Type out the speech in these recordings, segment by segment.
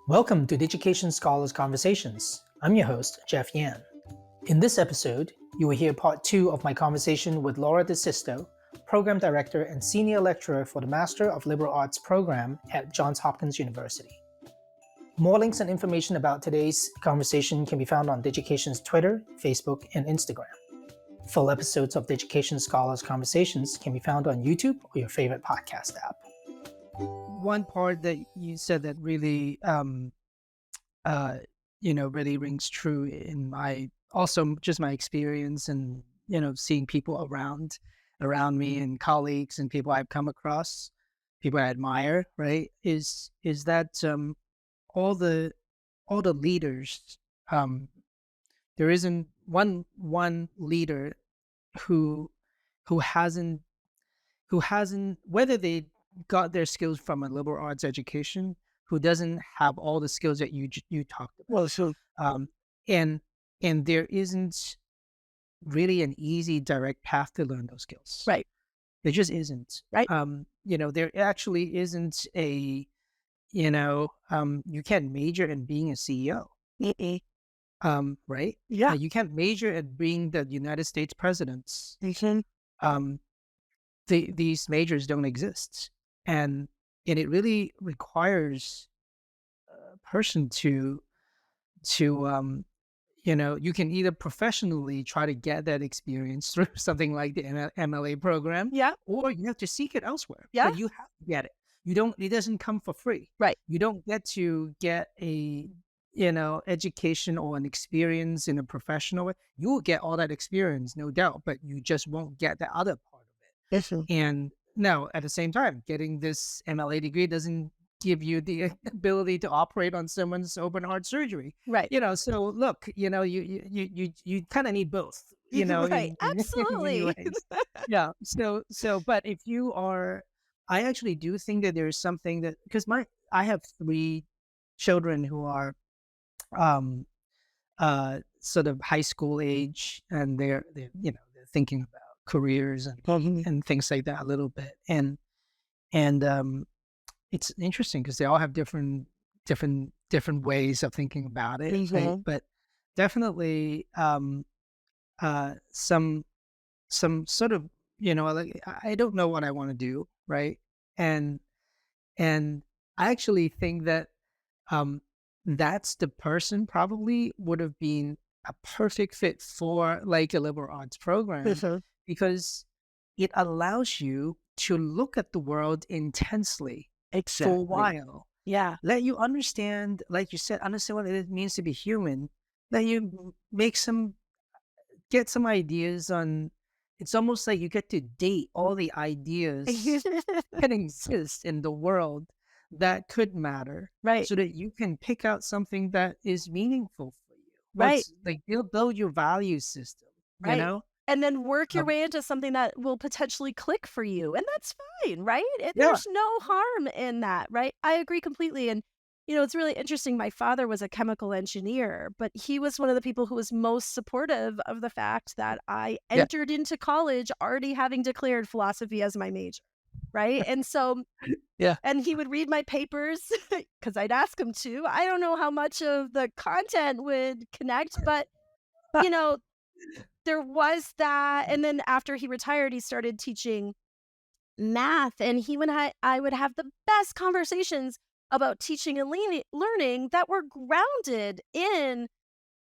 Welcome to Digication Scholars Conversations. I'm your host, Jeff Yan. In this episode, you will hear part two of my conversation with Laura DeSisto, Program Director and Senior Lecturer for the Master of Liberal Arts program at Johns Hopkins University. More links and information about today's conversation can be found on Digication's Twitter, Facebook, and Instagram. Full episodes of Digication Scholars Conversations can be found on YouTube or your favorite podcast app. One part that you said that really, really rings true in just my experience and, seeing people around me and colleagues and people I've come across, people I admire, right, is that, all the leaders, there isn't one leader who who hasn't whether they got their skills from a liberal arts education, who doesn't have all the skills that you talked about. Well, so Um, and there isn't really an easy direct path to learn those skills. right, There just isn't. right. There actually isn't you can't major in being a CEO. Mm-mm. Right? Yeah. You can't major at being the United States presidents. Mhm. Um, these majors don't exist, and it really requires a person to you can either professionally try to get that experience through something like the MLA program, Yeah. or you have to seek it elsewhere. Yeah. But you have to get it. It doesn't come for free. Right. You don't get to get a education or an experience in a professional way. You will get all that experience, no doubt, but you just won't get the other part of it. Listen. And now, at the same time, getting this MLA degree doesn't give you the ability to operate on someone's open heart surgery. Right. So look, you kind of need both. Right. In many Absolutely. ways. Yeah. But if you are, I actually do think that there is something that because I have 3 children who are sort of high school age, and they're thinking about careers Mhm. and things like that a little bit, and it's interesting because they all have different ways of thinking about it, right? Mhm. But definitely some sort of like I don't know what I want to do, right? And and I actually think that um, that's the person probably would have been a perfect fit for like a liberal arts program Mhm. because it allows you to look at the world intensely for a Exactly. while. Yeah. Let you understand, like you said, understand what it means to be human. Let you get some ideas on. It's almost like you get to date all the ideas that exist in the world that could matter Right. so that you can pick out something that is meaningful for you. Right. What's like build your value system, you Right. know? And then work your Um, way into something that will potentially click for you, and that's fine, right? yeah. There's no harm in that, right? I agree completely, and, it's really interesting, my father was a chemical engineer, but he was one of the people who was most supportive of the fact that I Yeah. entered into college already having declared philosophy as my major, right? And so Yeah. and he would read my papers because 'cause I'd ask him to. I don't know how much of the content would connect, but, you know, there was that, and then after he retired, he started teaching math, and he and I would have the best conversations about teaching and learning that were grounded in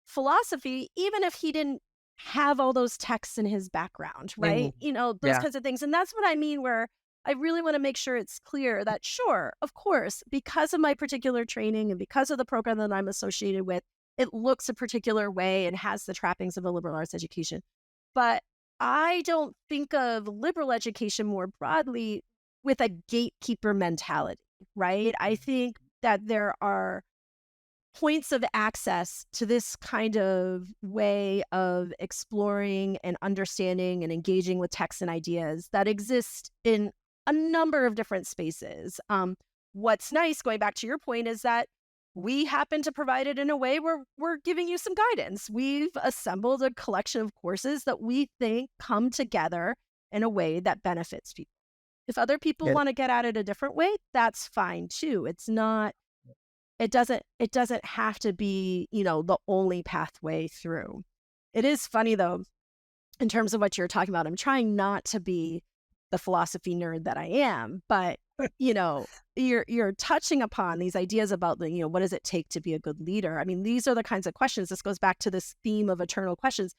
philosophy, even if he didn't have all those texts in his background, right? Mm, Those yeah. kinds of things, and that's what I mean where I really wanna make sure it's clear that, sure, of course, because of my particular training and because of the program that I'm associated with, it looks a particular way and has the trappings of a liberal arts education. But I don't think of liberal education more broadly with a gatekeeper mentality, right? I think that there are points of access to this kind of way of exploring and understanding and engaging with texts and ideas that exist in a number of different spaces. What's nice, going back to your point, is that we happen to provide it in a way where we're giving you some guidance. We've assembled a collection of courses that we think come together in a way that benefits people. If other people Yeah. want to get at it a different way, that's fine too. It's not it doesn't have to be, the only pathway through. It is funny though, in terms of what you're talking about. I'm trying not to be the philosophy nerd that I am, but you're touching upon these ideas about what does it take to be a good leader? I mean, these are the kinds of questions. This goes back to this theme of eternal questions.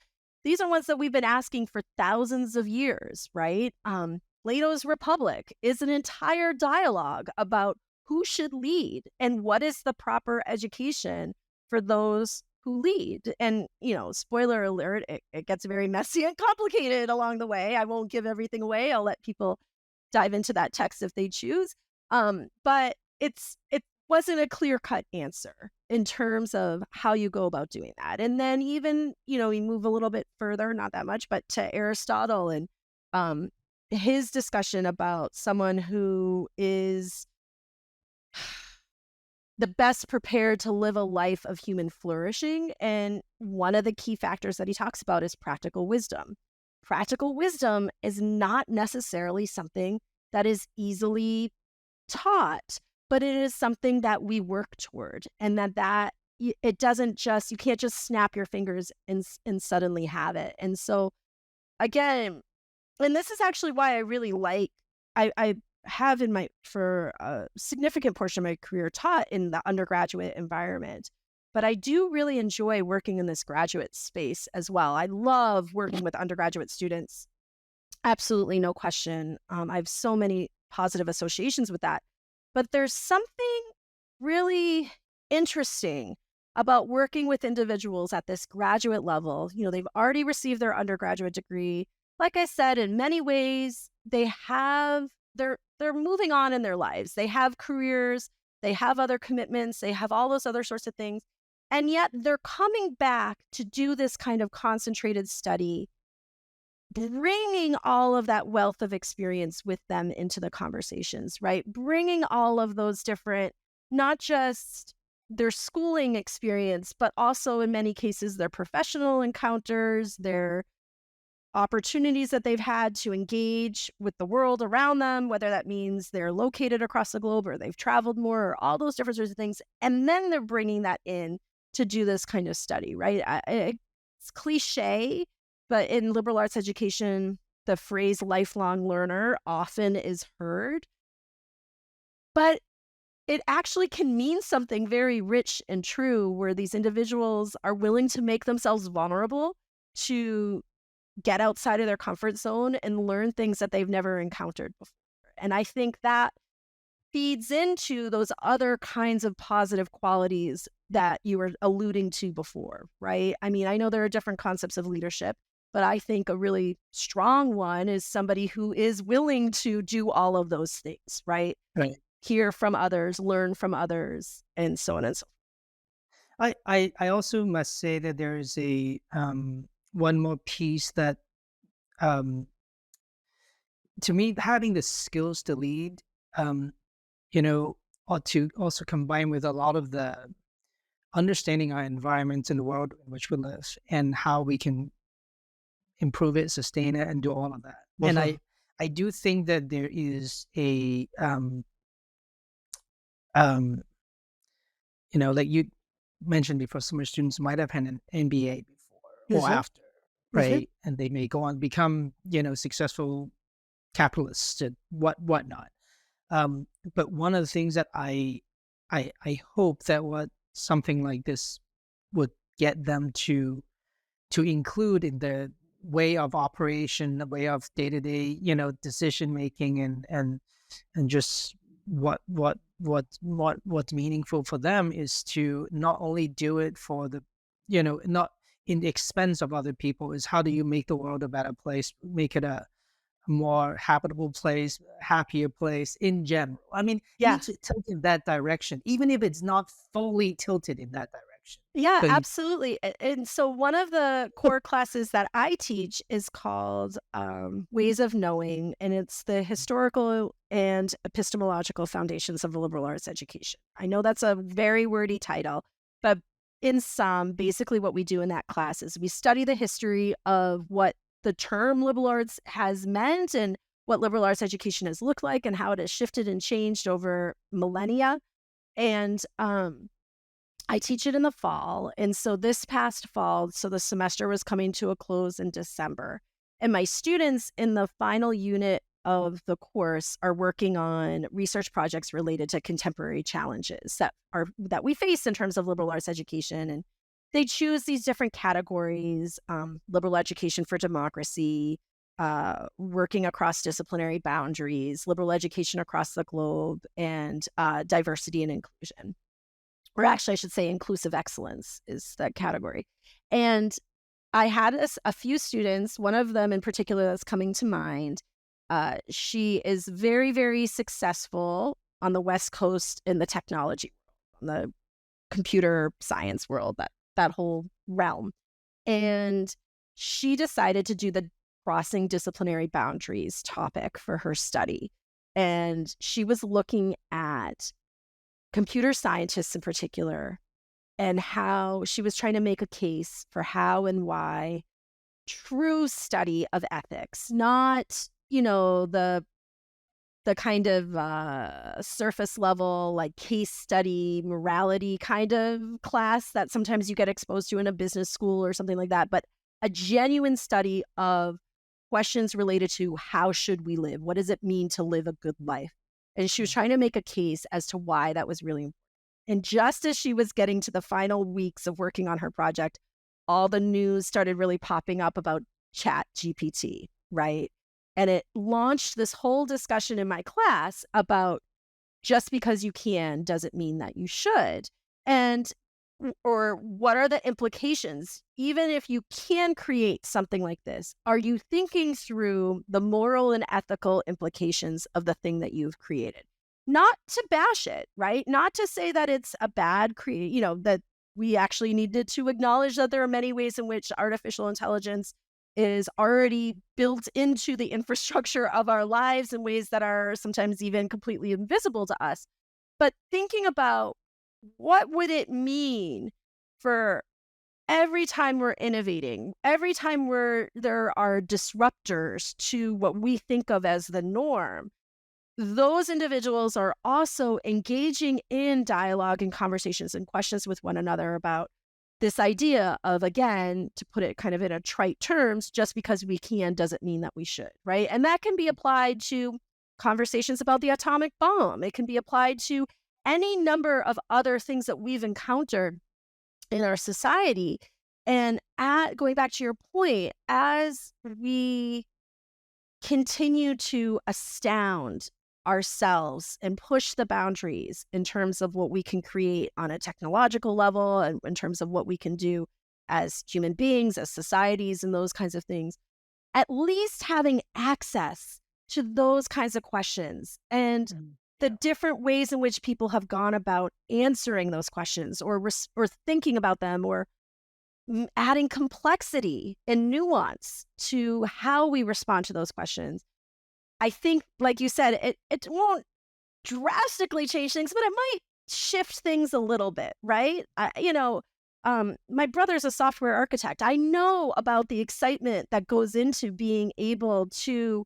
These are ones that we've been asking for thousands of years, right? Plato's Republic is an entire dialogue about who should lead and what is the proper education for those who lead. And, spoiler alert, it gets very messy and complicated along the way. I won't give everything away. I'll let people dive into that text if they choose. But it wasn't a clear-cut answer in terms of how you go about doing that. And then even, we move a little bit further, not that much, but to Aristotle and his discussion about someone who is the best prepared to live a life of human flourishing. And one of the key factors that he talks about is practical wisdom. Practical wisdom is not necessarily something that is easily taught, but it is something that we work toward, and that it doesn't just, you can't just snap your fingers and suddenly have it. And so again, and this is actually why I really like, I have for a significant portion of my career taught in the undergraduate environment, but I do really enjoy working in this graduate space as well. I love working with undergraduate students. Absolutely, no question. I have so many positive associations with that. But there's something really interesting about working with individuals at this graduate level. They've already received their undergraduate degree. Like I said, in many ways, they're moving on in their lives. They have careers, they have other commitments, they have all those other sorts of things. And yet they're coming back to do this kind of concentrated study, bringing all of that wealth of experience with them into the conversations, right? Bringing all of those different, not just their schooling experience, but also in many cases, their professional encounters, their opportunities that they've had to engage with the world around them, whether that means they're located across the globe or they've traveled more, or all those different sorts of things. And then they're bringing that in to do this kind of study, right? It's cliche, but in liberal arts education, the phrase lifelong learner often is heard. But it actually can mean something very rich and true, where these individuals are willing to make themselves vulnerable to get outside of their comfort zone and learn things that they've never encountered before. And I think that feeds into those other kinds of positive qualities that you were alluding to before, right? I mean, I know there are different concepts of leadership, but I think a really strong one is somebody who is willing to do all of those things, right? Right. Hear from others, learn from others, and so on and so forth. I also must say that there is a one more piece that to me, having the skills to lead, ought to also combine with a lot of the understanding our environment and the world in which we live and how we can improve it, sustain it, and do all of that. And I do think that there is a like you mentioned before, some students might have had an MBA before or after, right? And they may go on to become, successful capitalists and whatnot. But one of the things that I hope that what something like this would get them to include in the way of operation, the way of day-to-day, decision making and just what's meaningful for them is to not only do it for the, not in the expense of other people, is how do you make the world a better place, make it a more habitable place, happier place in general. I mean, you need to tilt in that direction, even if it's not fully tilted in that direction. Yeah, So absolutely. And so one of the core classes that I teach is called Ways of Knowing, and it's the historical and epistemological foundations of liberal arts education. I know that's a very wordy title, but in sum, basically what we do in that class is we study the history of what the term liberal arts has meant and what liberal arts education has looked like and how it has shifted and changed over millennia. And I teach it in the fall. And so this past fall, so the semester was coming to a close in December. And my students in the final unit of the course are working on research projects related to contemporary challenges that we face in terms of liberal arts education. And they choose these different categories: liberal education for democracy, working across disciplinary boundaries, liberal education across the globe, and diversity and inclusion. Or actually, I should say inclusive excellence is that category. And I had a few students, one of them in particular that's coming to mind. She is very, very successful on the West Coast in the technology world, on the computer science world, that whole realm. And she decided to do the crossing disciplinary boundaries topic for her study. And she was looking at computer scientists in particular, and how she was trying to make a case for how and why true study of ethics, not, the kind of surface level, like case study, morality kind of class that sometimes you get exposed to in a business school or something like that, but a genuine study of questions related to how should we live? What does it mean to live a good life? And she was trying to make a case as to why that was really important. And just as she was getting to the final weeks of working on her project, all the news started really popping up about Chat GPT, right? And it launched this whole discussion in my class about just because you can doesn't mean that you should. And or what are the implications? Even if you can create something like this, are you thinking through the moral and ethical implications of the thing that you've created? Not to bash it, right? Not to say that it's a bad that we actually needed to acknowledge that there are many ways in which artificial intelligence is already built into the infrastructure of our lives in ways that are sometimes even completely invisible to us. But thinking about what would it mean for every time we're innovating, every time there are disruptors to what we think of as the norm, those individuals are also engaging in dialogue and conversations and questions with one another about this idea of, again, to put it kind of in a trite terms, just because we can doesn't mean that we should, right? And that can be applied to conversations about the atomic bomb. It can be applied to any number of other things that we've encountered in our society. And going back to your point, as we continue to astound ourselves and push the boundaries in terms of what we can create on a technological level and in terms of what we can do as human beings, as societies, and those kinds of things, at least having access to those kinds of questions and the different ways in which people have gone about answering those questions or thinking about them, or adding complexity and nuance to how we respond to those questions. I think, like you said, it won't drastically change things, but it might shift things a little bit, right? My brother's a software architect. I know about the excitement that goes into being able to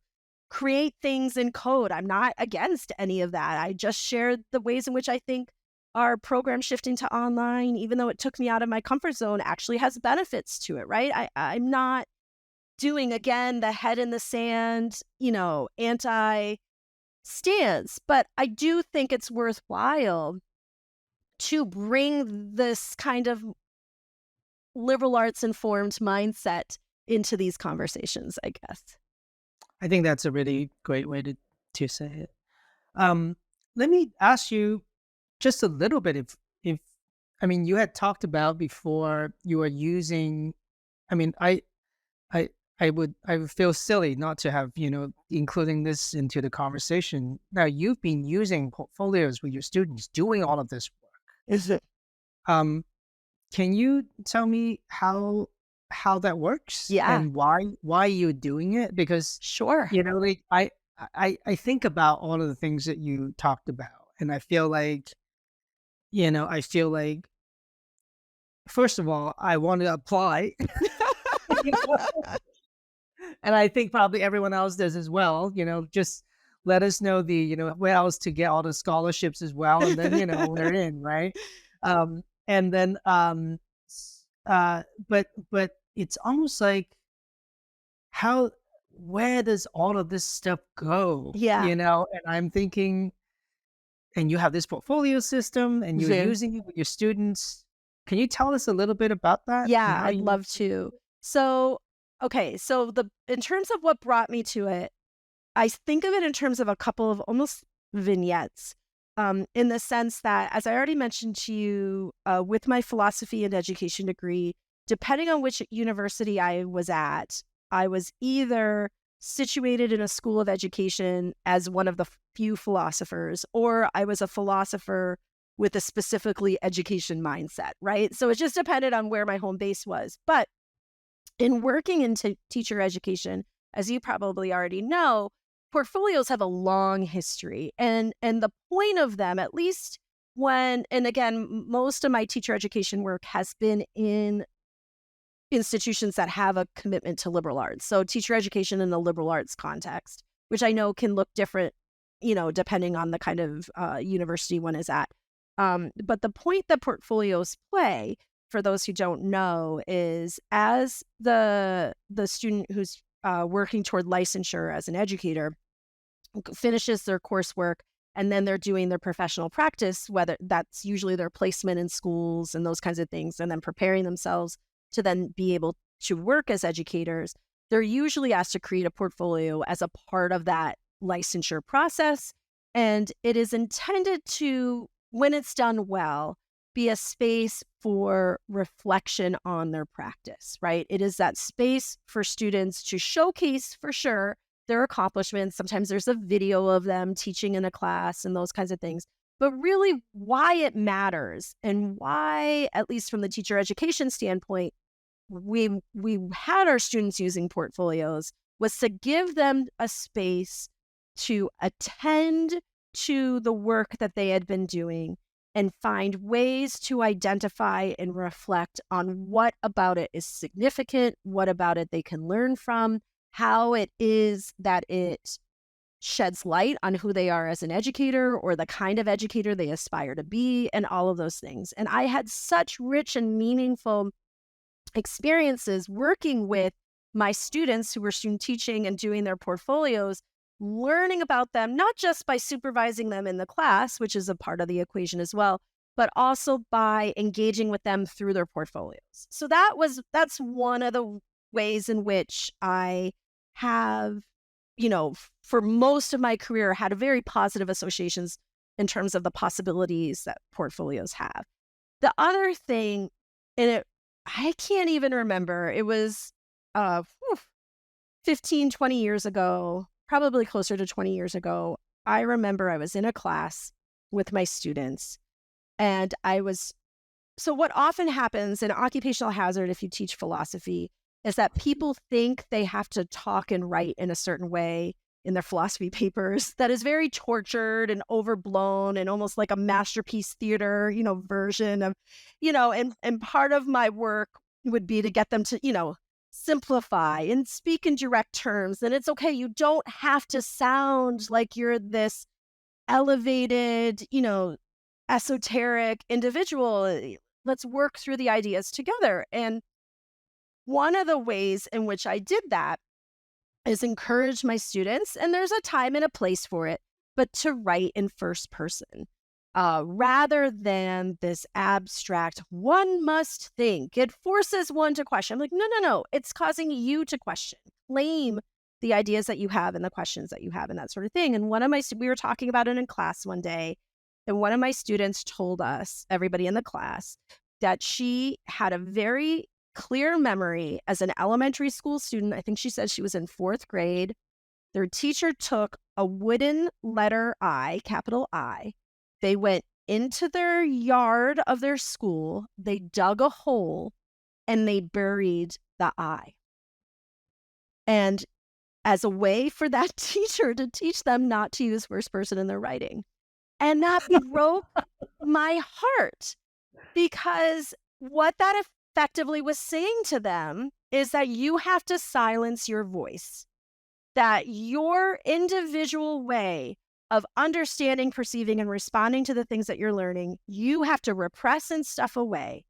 create things in code. I'm not against any of that. I just shared the ways in which I think our program shifting to online, even though it took me out of my comfort zone, actually has benefits to it, right? I'm not doing, again, the head in the sand, anti stance, but I do think it's worthwhile to bring this kind of liberal arts informed mindset into these conversations, I guess. I think that's a really great way to say it. Let me ask you just a little bit if you had talked about before you were using, I would feel silly not to have, including this into the conversation. Now, you've been using portfolios with your students doing all of this work. Is it? Can you tell me how that works? Yeah. And why you're doing it? Because Sure. I think about all of the things that you talked about, and I feel like first of all, I want to apply. And I think probably everyone else does as well, just let us know where else to get all the scholarships as well. And then, we're in, right? And then, but it's almost like how, where does all of this stuff go? Yeah. And I'm thinking, and you have this portfolio system and you're Mhm. using it with your students. Can you tell us a little bit about that and Yeah, how I'd you? love to. So, okay, so the in terms of what brought me to it, I think of it in terms of a couple of almost vignettes, in the sense that, as I already mentioned to you, with my philosophy and education degree, depending on which university I was at, I was either situated in a school of education as one of the few philosophers, or I was a philosopher with a specifically education mindset, right? So it just depended on where my home base was. But in working into teacher education, as you probably already know, portfolios have a long history. And the point of them, at least when, and again, most of my teacher education work has been in institutions that have a commitment to liberal arts. So teacher education in the liberal arts context, which I know can look different, depending on the kind of university one is at. But the point that portfolios play, for those who don't know, is as the student who's working toward licensure as an educator finishes their coursework, and then they're doing their professional practice, whether that's usually their placement in schools and those kinds of things, and then preparing themselves to then be able to work as educators, they're usually asked to create a portfolio as a part of that licensure process. And it is intended to, when it's done well, be a space for reflection on their practice, right? It is that space for students to showcase, for sure, their accomplishments. Sometimes there's a video of them teaching in a class and those kinds of things. But really, why it matters and why, at least from the teacher education standpoint, we had our students using portfolios was to give them a space to attend to the work that they had been doing and find ways to identify and reflect on what about it is significant, what about it they can learn from, how it is that it sheds light on who they are as an educator or the kind of educator they aspire to be, and all of those things. And I had such rich and meaningful experiences working with my students who were student teaching and doing their portfolios, learning about them, not just by supervising them in the class, which is a part of the equation as well, but also by engaging with them through their portfolios. So that's one of the ways in which I have, for most of my career, had a very positive associations in terms of the possibilities that portfolios have. The other thing, and I can't even remember, it was 15, 20 years ago, probably closer to 20 years ago. I remember I was in a class with my students, and so what often happens in occupational hazard, if you teach philosophy, is that people think they have to talk and write in a certain way in their philosophy papers that is very tortured and overblown and almost like a masterpiece theater, version of, and part of my work would be to get them to, simplify and speak in direct terms. And it's okay. You don't have to sound like you're this elevated, esoteric individual. Let's work through the ideas together. And one of the ways in which I did that is encourage my students, and there's a time and a place for it, but to write in first person rather than this abstract, one must think. It forces one to question. I'm like, no. It's causing you to question, claim the ideas that you have and the questions that you have and that sort of thing. And we were talking about it in class one day, and one of my students told us, everybody in the class, that she had a very clear memory as an elementary school student. I think she said she was in 4th grade. Their teacher took a wooden letter I, capital I. They went into their yard of their school, they dug a hole, and they buried the I. And as a way for that teacher to teach them not to use first person in their writing. And that broke my heart, because what that effectively was saying to them is that you have to silence your voice. that your individual way of understanding, perceiving, and responding to the things that you're learning, you have to repress and stuff away,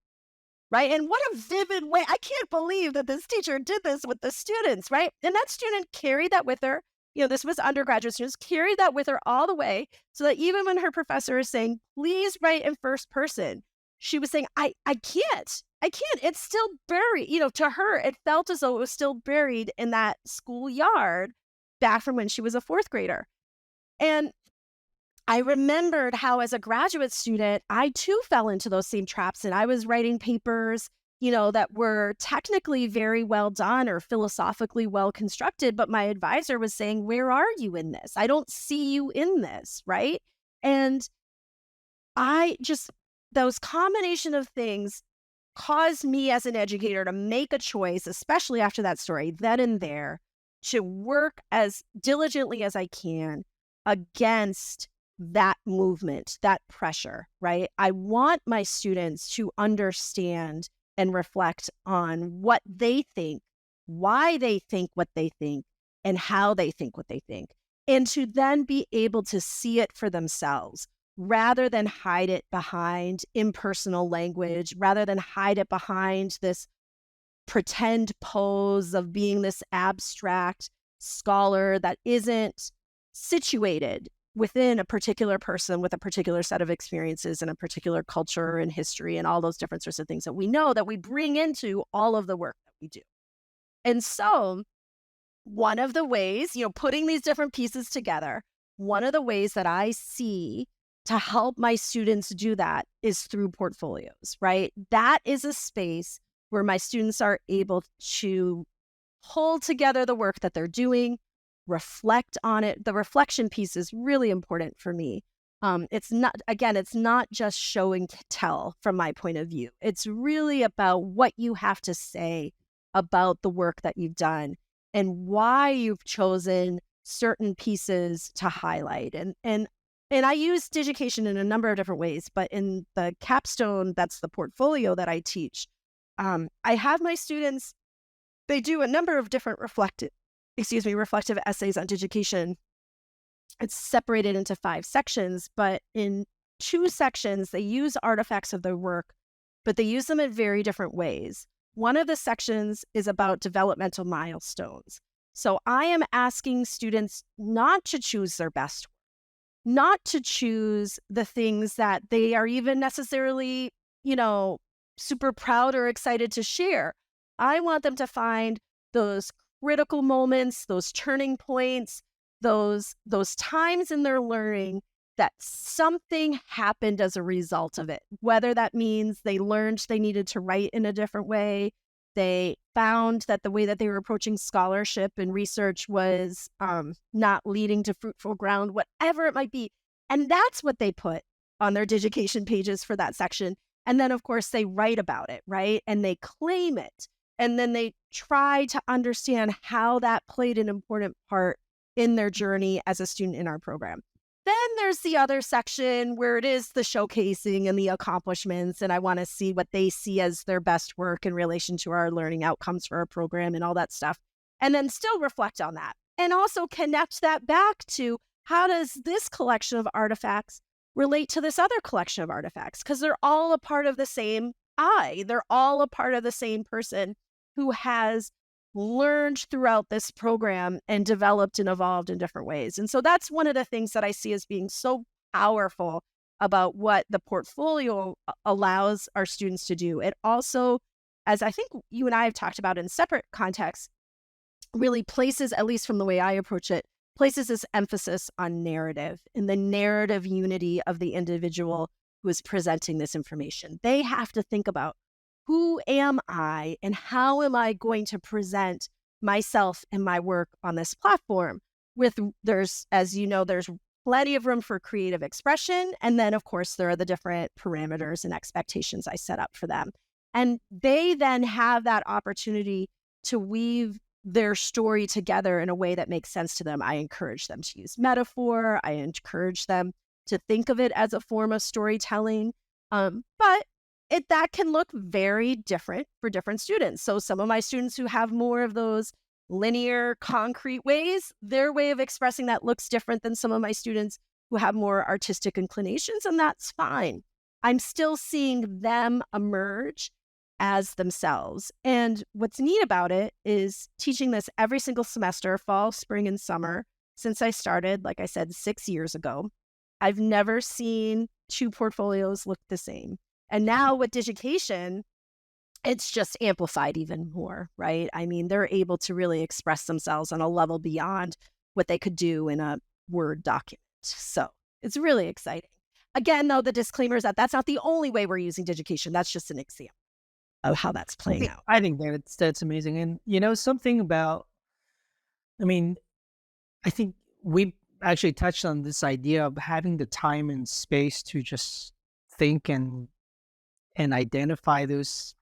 right? And what a vivid way. I can't believe that this teacher did this with the students, right? And that student carried that with her. This was undergraduate students, carried that with her all the way, so that even when her professor is saying, please write in first person, she was saying, I can't. It's still buried. To her, it felt as though it was still buried in that schoolyard back from when she was a fourth grader. And I remembered how, as a graduate student, I too fell into those same traps. And I was writing papers, that were technically very well done or philosophically well constructed. But my advisor was saying, where are you in this? I don't see you in this, right? And those combination of things caused me as an educator to make a choice, especially after that story, then and there, to work as diligently as I can against that movement, that pressure, right? I want my students to understand and reflect on what they think, why they think what they think, and how they think what they think, and to then be able to see it for themselves rather than hide it behind impersonal language, rather than hide it behind this pretend pose of being this abstract scholar that isn't situated within a particular person with a particular set of experiences and a particular culture and history and all those different sorts of things that we know that we bring into all of the work that we do. And so one of the ways, putting these different pieces together, one of the ways that I see to help my students do that is through portfolios, right? That is a space where my students are able to pull together the work that they're doing, reflect on it. The reflection piece is really important for me. It's not just show and tell from my point of view. It's really about what you have to say about the work that you've done and why you've chosen certain pieces to highlight. And I use Digication in a number of different ways, but in the capstone, that's the portfolio that I teach. I have my students, they do a number of different reflective essays on Digication. It's separated into 5 sections, but in 2 sections, they use artifacts of their work, but they use them in very different ways. One of the sections is about developmental milestones. So I am asking students not to choose their best work, not to choose the things that they are even necessarily, super proud or excited to share. I want them to find those critical moments, those turning points, those times in their learning that something happened as a result of it, whether that means they learned they needed to write in a different way, they found that the way that they were approaching scholarship and research was not leading to fruitful ground, whatever it might be. And that's what they put on their Digication pages for that section. And then, of course, they write about it, right? And they claim it. And then they try to understand how that played an important part in their journey as a student in our program. Then there's the other section where it is the showcasing and the accomplishments, and I want to see what they see as their best work in relation to our learning outcomes for our program and all that stuff. And then still reflect on that and also connect that back to how does this collection of artifacts relate to this other collection of artifacts? Because they're all a part of the same I. They're all a part of the same person who has learned throughout this program and developed and evolved in different ways. And so that's one of the things that I see as being so powerful about what the portfolio allows our students to do. It also, as I think you and I have talked about in separate contexts, really places, at least from the way I approach it, places this emphasis on narrative and the narrative unity of the individual who is presenting this information. They have to think about, who am I and how am I going to present myself and my work on this platform? There's plenty of room for creative expression. And then, of course, there are the different parameters and expectations I set up for them. And they then have that opportunity to weave their story together in a way that makes sense to them. I encourage them to use metaphor. I encourage them to think of it as a form of storytelling. But that can look very different for different students. So some of my students who have more of those linear, concrete ways. Their way of expressing that looks different than some of my students who have more artistic inclinations, and that's fine. I'm still seeing them emerge as themselves. And what's neat about it is teaching this every single semester, fall, spring, and summer, since I started, like I said, 6 years ago. I've never seen two portfolios look the same. And now with Digication, it's just amplified even more, right? I mean, they're able to really express themselves on a level beyond what they could do in a Word document. So it's really exciting. Again, though, the disclaimer is that that's not the only way we're using Digication. That's just an example of how that's playing out. I think that's amazing. And something about, I mean, I think we actually touched on this idea of having the time and space to just think and identify those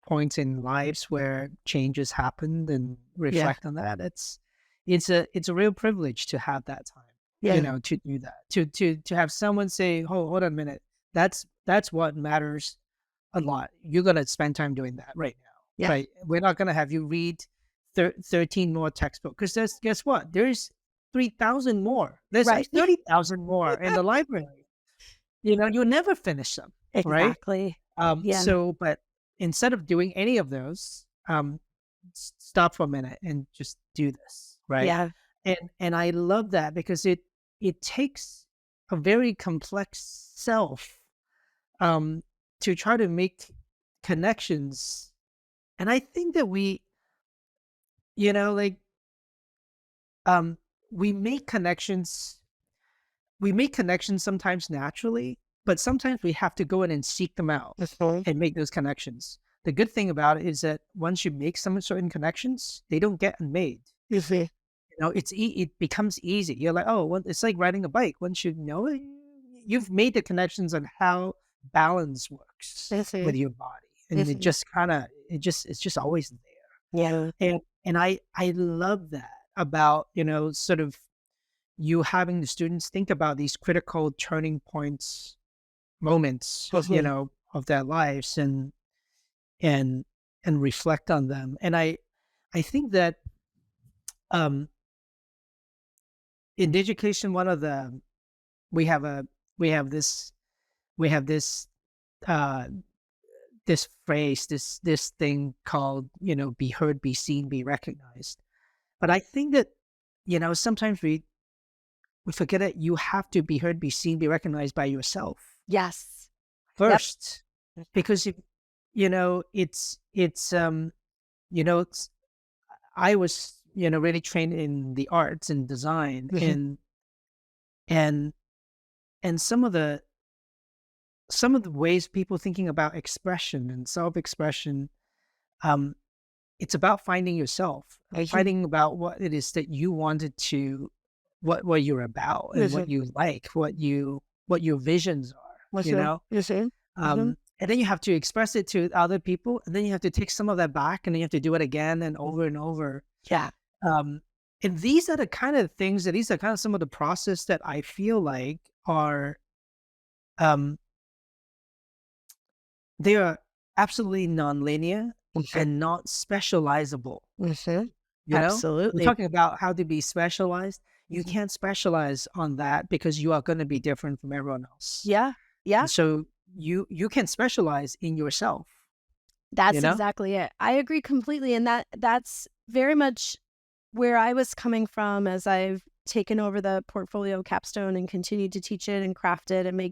points in lives where changes happened and reflect on that. It's a real privilege to have that time, to do that, to have someone say, oh, hold on a minute, that's what matters a lot. You're going to spend time doing that right now, right? We're not going to have you read 13 more textbooks, because guess what? There's 3,000 more. There's like 30,000 more in the library. You'll never finish them, Exactly. right? So, but instead of doing any of those, stop for a minute and just do this, right? Yeah. And I love that, because it takes a very complex self to try to make connections. And I think that we make connections sometimes naturally, but sometimes we have to go in and seek them out and make those connections. The good thing about it is that once you make some certain connections, they don't get unmade. It becomes easy. You're like, oh, well, it's like riding a bike. Once you know it, you've made the connections on how balance works with your body, and it's just always there. And I love that about sort of you having the students think about these critical turning points, moments, of their lives, and reflect on them. And I think that in Digication, we have this this phrase, this thing called, be heard, be seen, be recognized. But I think that, sometimes we forget that you have to be heard, be seen, be recognized by yourself. Yes. First, because I was, really trained in the arts and design, and some of the ways people thinking about expression and self-expression, it's about finding yourself, finding about what it is that you wanted to, what you're about, and what you like, what your visions are, and then you have to express it to other people, and then you have to take some of that back, and then you have to do it again and over and over. And these are the kind of things these are kind of some of the process that I feel like are, they are absolutely nonlinear and not specializable. Absolutely. We're talking about how to be specialized. You can't specialize on that, because you are going to be different from everyone else. And so you can specialize in yourself. That's exactly it. I agree completely. And that's very much where I was coming from as I've taken over the portfolio capstone and continued to teach it and craft it and make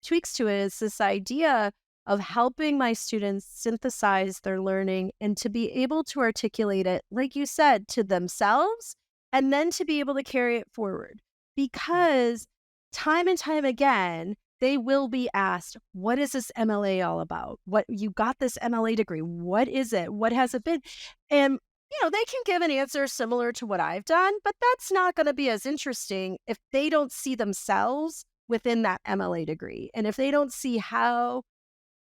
tweaks to it. Is this idea of helping my students synthesize their learning and to be able to articulate it, like you said, to themselves, and then to be able to carry it forward. Because time and time again, they will be asked, what is this MLA all about? What, you got this MLA degree. What is it? What has it been? And they can give an answer similar to what I've done, but that's not going to be as interesting if they don't see themselves within that MLA degree. And if they don't see how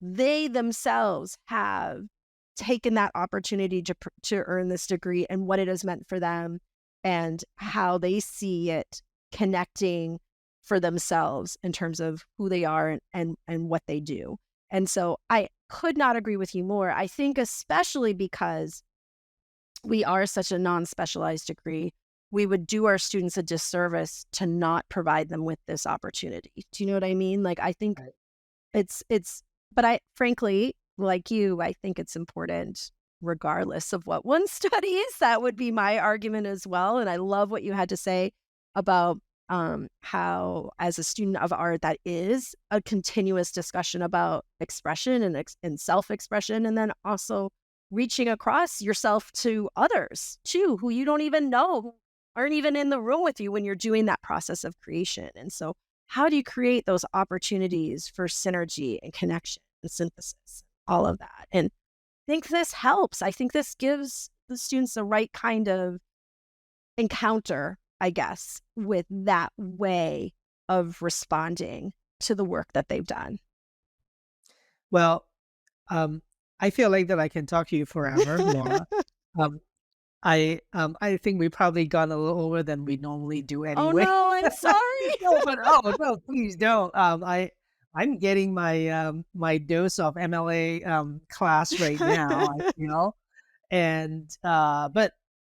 they themselves have taken that opportunity to earn this degree and what it has meant for them, and how they see it connecting for themselves in terms of who they are and what they do. And so I could not agree with you more. I think especially because we are such a non-specialized degree, we would do our students a disservice to not provide them with this opportunity. Do you know what I mean? Like, I think Right. it's but I frankly, like you, I think it's important regardless of what one studies. That would be my argument as well. And I love what you had to say about how, as a student of art, that is a continuous discussion about expression and self-expression, and then also reaching across yourself to others too, who you don't even know, who aren't even in the room with you when you're doing that process of creation. And so, how do you create those opportunities for synergy and connection and synthesis, all of that? And I think this helps. I think this gives the students the right kind of encounter, I guess, with that way of responding to the work that they've done. Well, um, I feel like that I can talk to you forever, Laura. Um, I think we probably gone a little over than we normally do Oh anyway. no, I'm sorry. No, but oh no, please don't. I'm getting my my dose of MLA class right now, I feel. And but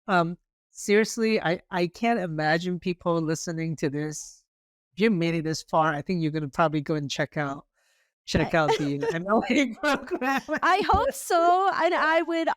um seriously, I can't imagine people listening to this. If you made it this far, I think you're gonna probably go and check I, out the MLA program. I hope so. And I would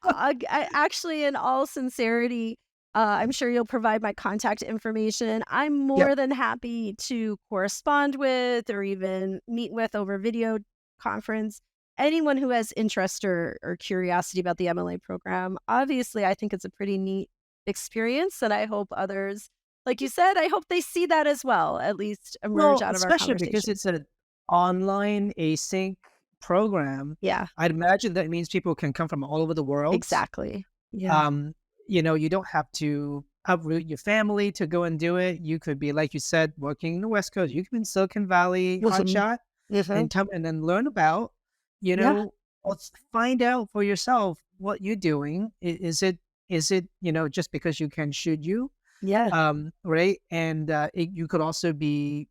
actually, in all sincerity, I'm sure you'll provide my contact information. I'm Yep. more than happy to correspond with or even meet with over video conference anyone who has interest or curiosity about the MLA program. Obviously, I think it's a pretty neat experience, and I hope others, like you said, I hope they see that as well, at least emerge Well, out of our especially because conversation. it's an online async program. Yeah, I'd imagine that means people can come from all over the world. exactly. Yeah. Um, you don't have to uproot your family to go and do it. You could be, like you said, working in the West Coast. You could be in Silicon Valley, Mhm. hotshot, Mhm. and then learn about, Yeah. let's find out for yourself what you're doing. Is it, just because you can shoot you? Yeah. Right. And you could also be,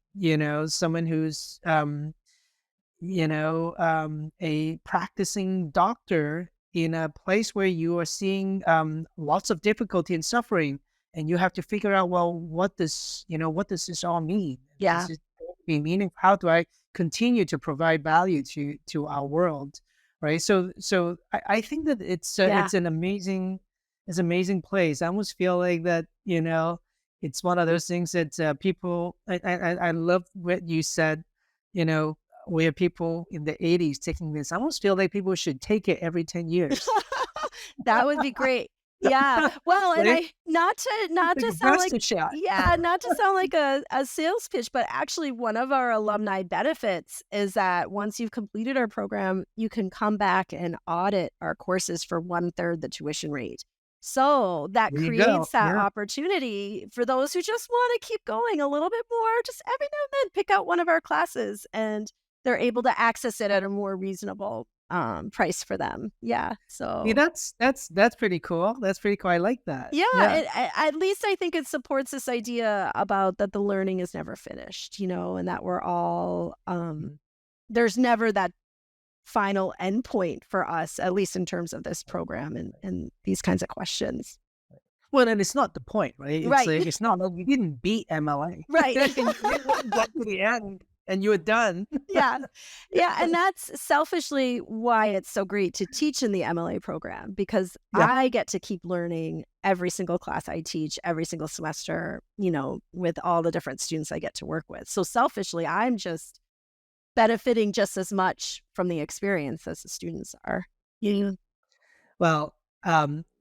someone who's, a practicing doctor in a place where you are seeing lots of difficulty and suffering, and you have to figure out, well, what does this all mean? Yeah. Does it be meaningful? How do I continue to provide value to our world? Right. So I think that Yeah. it's amazing place. I almost feel like that, it's one of those things that people. I love what you said. You know, where people in the 80s taking this. I almost feel like people should take it every 10 years. That would be great. Yeah. Well, and Right? I not Like to a sound like bastard shot. yeah, not to sound like a sales pitch, but actually one of our alumni benefits is that once you've completed our program, you can come back and audit our courses for 1/3 the tuition rate. So that There you go. creates that Yeah. opportunity for those who just want to keep going a little bit more, just every now and then pick out one of our classes and they're able to access it at a more reasonable price for them. Yeah. Yeah, So that's pretty cool. That's pretty cool. I like that. yeah, Yeah. at least I think it supports this idea about that the learning is never finished, and that we're all Mhm. there's never that final endpoint for us, at least in terms of this program and these kinds of questions. Well, and it's not the point, right? It's Right. like it's not like we didn't beat MLA. Right. You didn't get to the end and you were done. Yeah. Yeah, and that's selfishly why it's so great to teach in the MLA program because Yeah. I get to keep learning every single class I teach every single semester, with all the different students I get to work with. So selfishly, I'm just benefiting just as much from the experience as the students are. Yeah. Well,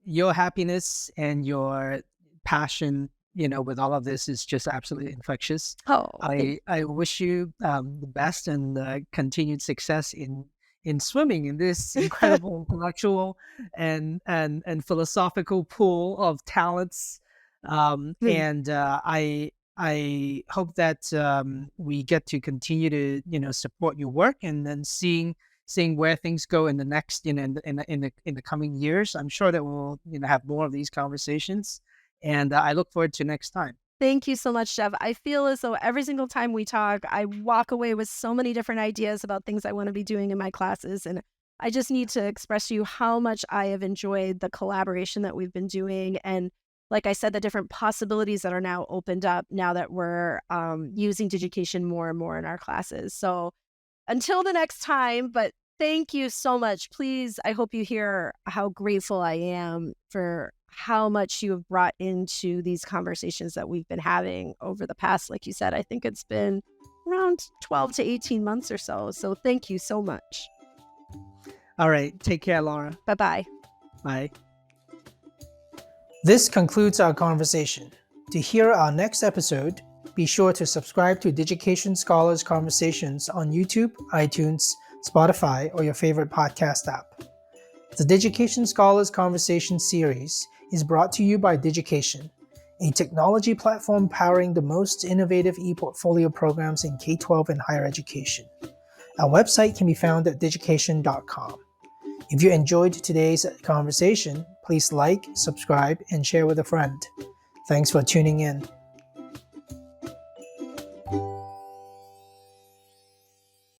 your happiness and your passion, with all of this is just absolutely infectious. Oh, I wish you the best and continued success in swimming in this incredible intellectual and philosophical pool of talents. And I hope that we get to continue to support your work and then seeing where things go in the next in the coming years. I'm sure that we'll have more of these conversations, and I look forward to next time. thank you so much, Jeff. I feel as though every single time we talk, I walk away with so many different ideas about things I want to be doing in my classes. And I just need to express to you how much I have enjoyed the collaboration that we've been doing. And like I said, the different possibilities that are now opened up now that we're using Digication more and more in our classes. So until the next time, but thank you so much. Please, I hope you hear how grateful I am for how much you have brought into these conversations that we've been having over the past, like you said, I think it's been around 12 to 18 months or so. So thank you so much. All right. Take care, Laura. Bye-bye. Bye. This concludes our conversation. To hear our next episode, be sure to subscribe to Digication Scholars Conversations on YouTube, iTunes, Spotify, or your favorite podcast app. The Digication Scholars Conversation series is brought to you by Digication, a technology platform powering the most innovative e-portfolio programs in K-12 and higher education. Our website can be found at digication.com. If you enjoyed today's conversation, please like, subscribe, and share with a friend. Thanks for tuning in.